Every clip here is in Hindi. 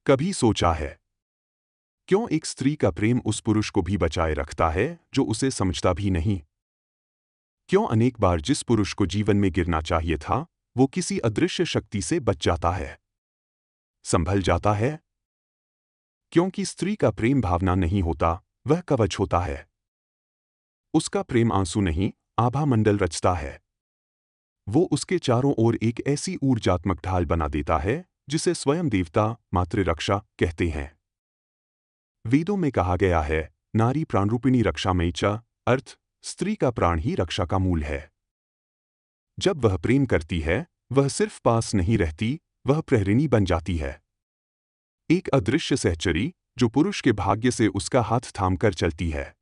कभी सोचा है क्यों एक स्त्री का प्रेम उस पुरुष को भी बचाए रखता है जो उसे समझता भी नहीं? क्यों अनेक बार जिस पुरुष को जीवन में गिरना चाहिए था वो किसी अदृश्य शक्ति से बच जाता है, संभल जाता है? क्योंकि स्त्री का प्रेम भावना नहीं होता, वह कवच होता है। उसका प्रेम आंसू नहीं, आभा मंडल रचता है। वो उसके चारों ओर एक ऐसी ऊर्जात्मक ढाल बना देता है जिसे स्वयं देवता मातृरक्षा कहते हैं। वेदों में कहा गया है, नारी प्राणरूपिणी रक्षामयी च, अर्थ स्त्री का प्राण ही रक्षा का मूल है। जब वह प्रेम करती है, वह सिर्फ पास नहीं रहती, वह प्रहरिणी बन जाती है। एक अदृश्य सहचरी जो पुरुष के भाग्य से उसका हाथ थामकर चलती है।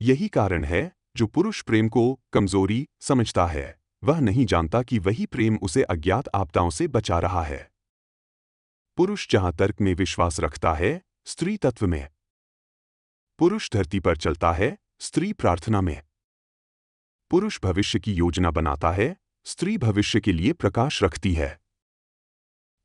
यही कारण है जो पुरुष प्रेम को कमजोरी समझता है, वह नहीं जानता कि वही प्रेम उसे अज्ञात आपदाओं से बचा रहा है। पुरुष जहां तर्क में विश्वास रखता है, स्त्री तत्व में। पुरुष धरती पर चलता है, स्त्री प्रार्थना में। पुरुष भविष्य की योजना बनाता है, स्त्री भविष्य के लिए प्रकाश रखती है।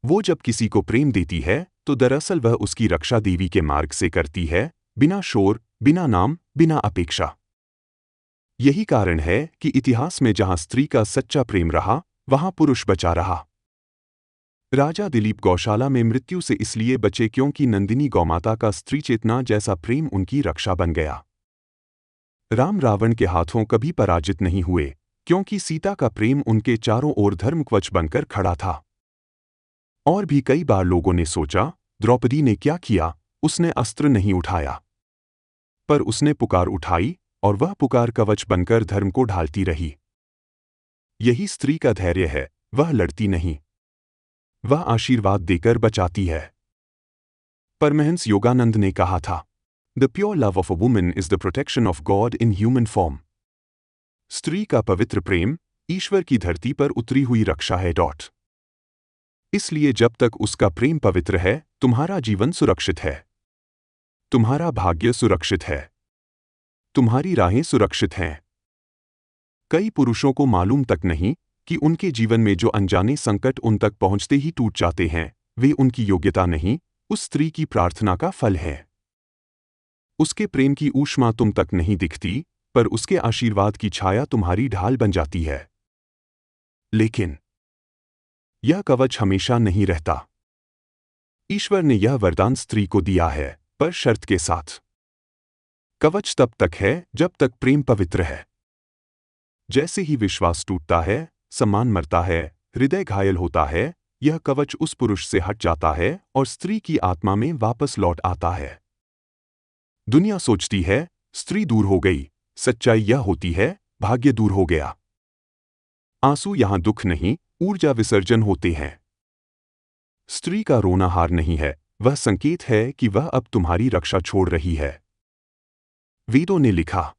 वो जब किसी को प्रेम देती है तो दरअसल वह उसकी रक्षा देवी के मार्ग से करती है, बिना शोर, बिना नाम, बिना अपेक्षा। यही कारण है कि इतिहास में जहां स्त्री का सच्चा प्रेम रहा, वहां पुरुष बचा रहा। राजा दिलीप गौशाला में मृत्यु से इसलिए बचे क्योंकि नंदिनी गौमाता का स्त्री चेतना जैसा प्रेम उनकी रक्षा बन गया। राम रावण के हाथों कभी पराजित नहीं हुए क्योंकि सीता का प्रेम उनके चारों ओर धर्मकवच बनकर खड़ा था। और भी कई बार लोगों ने सोचा, द्रौपदी ने क्या किया, उसने अस्त्र नहीं उठाया, पर उसने पुकार उठाई और वह पुकार कवच बनकर धर्म को ढालती रही। यही स्त्री का धैर्य है, वह लड़ती नहीं, वह आशीर्वाद देकर बचाती है। परमहंस योगानंद ने कहा था, the pure love of a woman is the protection of God in human form. स्त्री का पवित्र प्रेम ईश्वर की धरती पर उतरी हुई रक्षा है। इसलिए जब तक उसका प्रेम पवित्र है, तुम्हारा जीवन सुरक्षित है, तुम्हारा भाग्य सुरक्षित है, तुम्हारी राहें सुरक्षित हैं। कई पुरुषों को मालूम तक नहीं कि उनके जीवन में जो अनजाने संकट उन तक पहुंचते ही टूट जाते हैं, वे उनकी योग्यता नहीं, उस स्त्री की प्रार्थना का फल है। उसके प्रेम की ऊष्मा तुम तक नहीं दिखती, पर उसके आशीर्वाद की छाया तुम्हारी ढाल बन जाती है। लेकिन यह कवच हमेशा नहीं रहता। ईश्वर ने यह वरदान स्त्री को दिया है, पर शर्त के साथ। कवच तब तक है जब तक प्रेम पवित्र है। जैसे ही विश्वास टूटता है, सम्मान मरता है, हृदय घायल होता है, यह कवच उस पुरुष से हट जाता है और स्त्री की आत्मा में वापस लौट आता है। दुनिया सोचती है, स्त्री दूर हो गई, सच्चाई यह होती है, भाग्य दूर हो गया। आंसू यहां दुख नहीं, ऊर्जा विसर्जन होते हैं। स्त्री का रोना हार नहीं है, वह संकेत है कि वह अब तुम्हारी रक्षा छोड़ रही है। वेदों ने लिखा,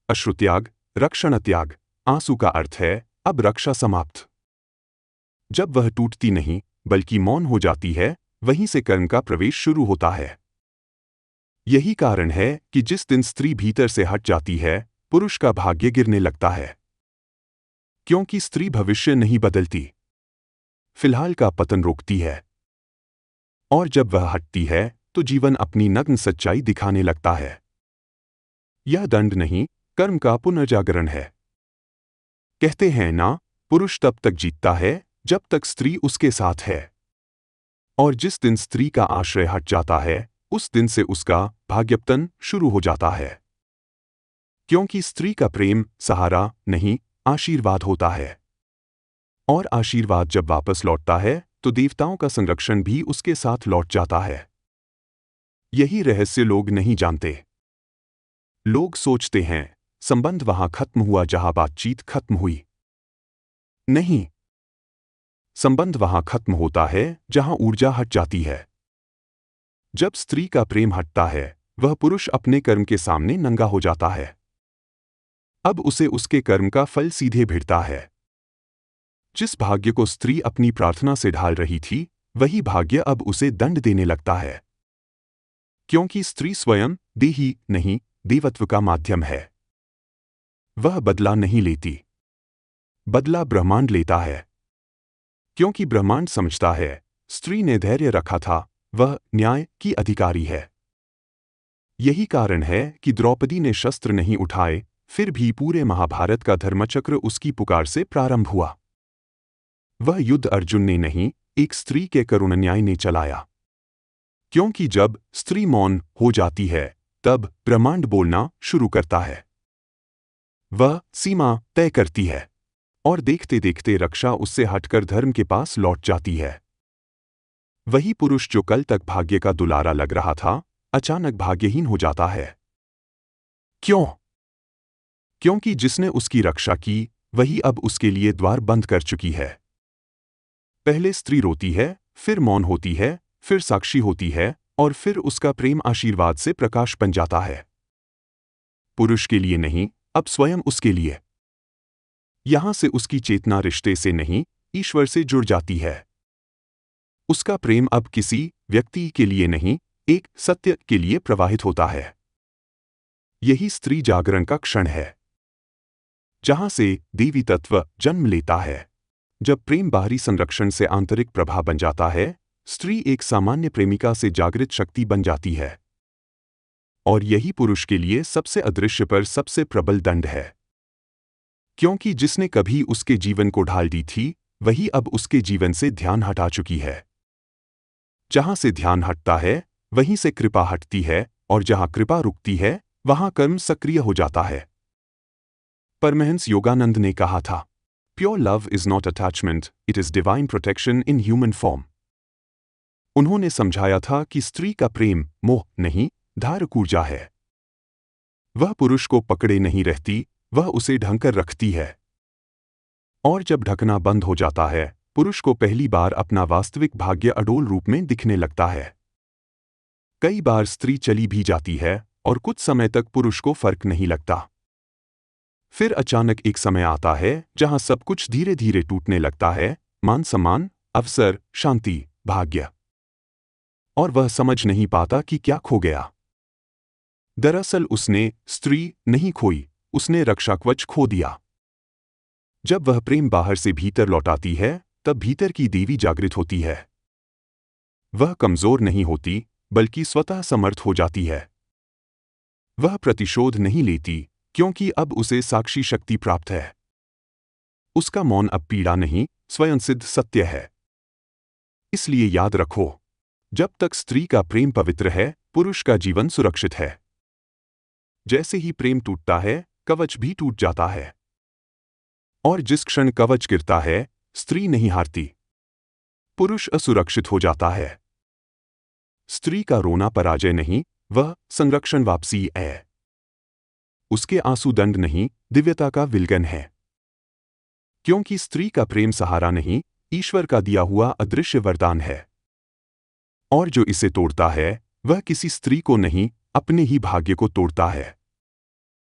अश्रुत्याग, रक्षण त्याग, आंसू का अर्थ है अब रक्षा समाप्त। जब वह टूटती नहीं बल्कि मौन हो जाती है, वहीं से कर्म का प्रवेश शुरू होता है। यही कारण है कि जिस दिन स्त्री भीतर से हट जाती है, पुरुष का भाग्य गिरने लगता है। क्योंकि स्त्री भविष्य नहीं बदलती, फिलहाल का पतन रोकती है। और जब वह हटती है तो जीवन अपनी नग्न सच्चाई दिखाने लगता है। यह दंड नहीं, कर्म का पुनर्जागरण है। कहते हैं ना, पुरुष तब तक जीतता है जब तक स्त्री उसके साथ है। और जिस दिन स्त्री का आश्रय हट जाता है, उस दिन से उसका भाग्यपतन शुरू हो जाता है। क्योंकि स्त्री का प्रेम सहारा नहीं, आशीर्वाद होता है। और आशीर्वाद जब वापस लौटता है तो देवताओं का संरक्षण भी उसके साथ लौट जाता है। यही रहस्य लोग नहीं जानते। लोग सोचते हैं, संबंध वहां खत्म हुआ जहां बातचीत खत्म हुई। नहीं, संबंध वहां खत्म होता है जहां ऊर्जा हट जाती है। जब स्त्री का प्रेम हटता है, वह पुरुष अपने कर्म के सामने नंगा हो जाता है। अब उसे उसके कर्म का फल सीधे भिड़ता है। जिस भाग्य को स्त्री अपनी प्रार्थना से ढाल रही थी, वही भाग्य अब उसे दंड देने लगता है। क्योंकि स्त्री स्वयं देही नहीं, देवत्व का माध्यम है। वह बदला नहीं लेती, बदला ब्रह्मांड लेता है। क्योंकि ब्रह्मांड समझता है, स्त्री ने धैर्य रखा था, वह न्याय की अधिकारी है। यही कारण है कि द्रौपदी ने शस्त्र नहीं उठाए, फिर भी पूरे महाभारत का धर्मचक्र उसकी पुकार से प्रारंभ हुआ। वह युद्ध अर्जुन ने नहीं, एक स्त्री के करुण न्याय ने चलाया। क्योंकि जब स्त्री मौन हो जाती है, तब ब्रह्मांड बोलना शुरू करता है। वह सीमा तय करती है और देखते देखते रक्षा उससे हटकर धर्म के पास लौट जाती है। वही पुरुष जो कल तक भाग्य का दुलारा लग रहा था, अचानक भाग्यहीन हो जाता है। क्यों? क्योंकि जिसने उसकी रक्षा की, वही अब उसके लिए द्वार बंद कर चुकी है। पहले स्त्री रोती है, फिर मौन होती है, फिर साक्षी होती है, और फिर उसका प्रेम आशीर्वाद से प्रकाश बन जाता है। पुरुष के लिए नहीं, अब स्वयं उसके लिए। यहां से उसकी चेतना रिश्ते से नहीं, ईश्वर से जुड़ जाती है। उसका प्रेम अब किसी व्यक्ति के लिए नहीं, एक सत्य के लिए प्रवाहित होता है। यही स्त्री जागरण का क्षण है, जहां से देवी तत्व जन्म लेता है। जब प्रेम बाहरी संरक्षण से आंतरिक प्रभा बन जाता है, स्त्री एक सामान्य प्रेमिका से जागृत शक्ति बन जाती है। और यही पुरुष के लिए सबसे अदृश्य पर सबसे प्रबल दंड है। क्योंकि जिसने कभी उसके जीवन को ढाल दी थी, वही अब उसके जीवन से ध्यान हटा चुकी है। जहां से ध्यान हटता है, वहीं से कृपा हटती है, और जहां कृपा रुकती है, वहां कर्म सक्रिय हो जाता है। परमहंस योगानंद ने कहा था, pure love is not attachment, it is divine protection in human form. उन्होंने समझाया था कि स्त्री का प्रेम मोह नहीं, धारक ऊर्जा है। वह पुरुष को पकड़े नहीं रहती, वह उसे ढंकर रखती है। और जब ढकना बंद हो जाता है, पुरुष को पहली बार अपना वास्तविक भाग्य अडोल रूप में दिखने लगता है। कई बार स्त्री चली भी जाती है, और कुछ समय तक पुरुष को फर्क नहीं लगता। फिर अचानक एक समय आता है जहां सब कुछ धीरे धीरे टूटने लगता है, मान सम्मान, अवसर, शांति, भाग्य। और वह समझ नहीं पाता कि क्या खो गया। दरअसल उसने स्त्री नहीं खोई, उसने रक्षाकवच खो दिया। जब वह प्रेम बाहर से भीतर लौटाती है, तब भीतर की देवी जागृत होती है। वह कमजोर नहीं होती, बल्कि स्वतः समर्थ हो जाती है। वह प्रतिशोध नहीं लेती, क्योंकि अब उसे साक्षी शक्ति प्राप्त है। उसका मौन अब पीड़ा नहीं, स्वयं सिद्ध सत्य है। इसलिए याद रखो, जब तक स्त्री का प्रेम पवित्र है, पुरुष का जीवन सुरक्षित है। जैसे ही प्रेम टूटता है, कवच भी टूट जाता है। और जिस क्षण कवच गिरता है, स्त्री नहीं हारती, पुरुष असुरक्षित हो जाता है। स्त्री का रोना पराजय नहीं, वह संरक्षण वापसी है। उसके आंसू दंड नहीं, दिव्यता का विलगन है। क्योंकि स्त्री का प्रेम सहारा नहीं, ईश्वर का दिया हुआ अदृश्य वरदान है। और जो इसे तोड़ता है, वह किसी स्त्री को नहीं, अपने ही भाग्य को तोड़ता है।